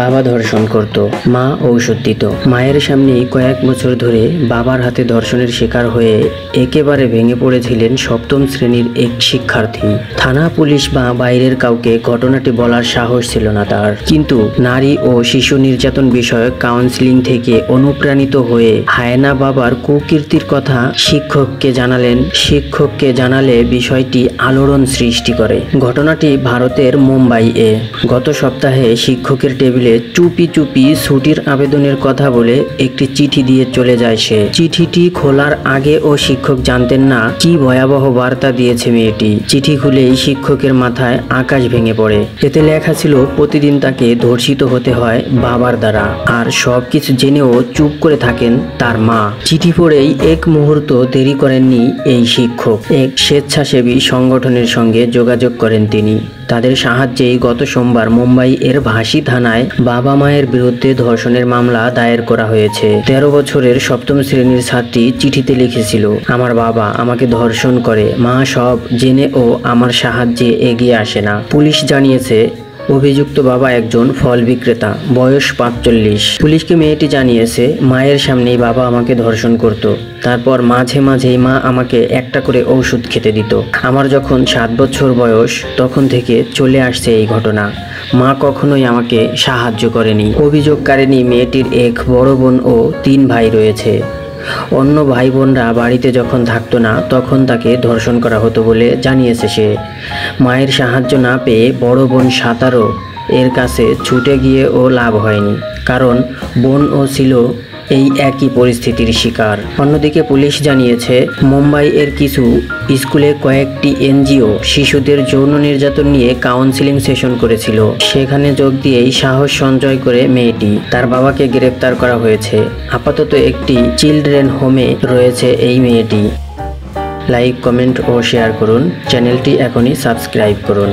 বাবা ধর্ষণ করত, মা ঔষধ দিত। মায়ের সামনেই কয়েক বছর ধরে বাবার হাতে ধর্ষণের শিকার হয়ে একেবারে ভেঙে পড়েছিলেন সপ্তম শ্রেণীর এক শিক্ষার্থী। থানা, পুলিশ বা বাইরের কাউকে ঘটনাটি বলার সাহস ছিল না তার। কিন্তু নারী ও শিশু নির্যাতন বিষয়ক কাউন্সিলিং থেকে অনুপ্রাণিত হয়ে হায়না বাবার কুকীর্তির কথা শিক্ষককে জানালে বিষয়টি আলোড়ন সৃষ্টি করে। ঘটনাটি ভারতের মুম্বাইয়ে। গত সপ্তাহে শিক্ষকের টেবিলে চুপি চুপি ছুটির আবেদনের কথা বলে একটি চিঠি দিয়ে চলে যায় সে। চিঠিটি খোলার আগে ও শিক্ষক জানতেন না কি ভয়াবহ বার্তা দিয়েছে মেয়েটি। চিঠি খুলেই শিক্ষকের মাথায় আকাশ ভেঙে পড়ে। এতে লেখা ছিল প্রতিদিন তাকে ধর্ষিত হতে হয় বাবার দ্বারা, আর সবকিছু জেনেও চুপ করে থাকেন তার মা। চিঠি পড়েই এক মুহূর্ত দেরি করেননি এই শিক্ষক। এক স্বেচ্ছাসেবী সংগঠনের সঙ্গে যোগাযোগ করেন তিনি। তাদের সাহায্যেই গত সোমবার মুম্বাই এর ভাসি থানায় বাবা মায়ের বিরুদ্ধে ধর্ষণের মামলা দায়ের করা হয়েছে। 13 বছরের সপ্তম শ্রেণীর ছাত্রী চিঠিতে লিখেছিল, আমার বাবা আমাকে ধর্ষণ করে, মা সব জেনেও আমার সাহায্যে এগিয়ে আসে না। পুলিশ জানিয়েছে অভিযুক্ত বাবা একজন ফল বিক্রেতা, বয়স 45। পুলিশকে মেয়েটি জানিয়েছে, মায়ের সামনেই বাবা আমাকে ধর্ষণ করত। তারপর মাঝে মাঝেই মা আমাকে একটা করে ঔষধ খেতে দিত। আমার যখন 7 বছর বয়স তখন থেকে চলে আসছে এই ঘটনা। মা কখনোই আমাকে সাহায্য করেনি। অভিযোগকারিণী মেয়েটির এক বড় বোন ও 3 ভাই রয়েছে। অন্য ভাই বোনরা বাড়িতে যখন থাকতো না তখন তাকে ধর্ষণ করা হতো বলে জানিয়েছে সে। মায়ের সাহায্য না পেয়ে বড় বোন সাঁতারও এর কাছে ছুটে গিয়েও লাভ হয়নি, কারণ বোনও ছিল এই একই পরিস্থিতির শিকার। অন্যদিকে পুলিশ জানিয়েছে মুম্বাই এর কিছু স্কুলে কয়েকটি এনজিও শিশুদের যৌন নির্যাতন নিয়ে কাউন্সিলিং সেশন করেছিল। সেখানে যোগ দিয়েই সাহস সঞ্চয় করে মেয়েটি। তার বাবাকে গ্রেপ্তার করা হয়েছে। আপাতত একটি চিলড্রেন হোমে রয়েছে এই মেয়েটি। লাইক, কমেন্ট ও শেয়ার করুন। চ্যানেলটি এখনই সাবস্ক্রাইব করুন।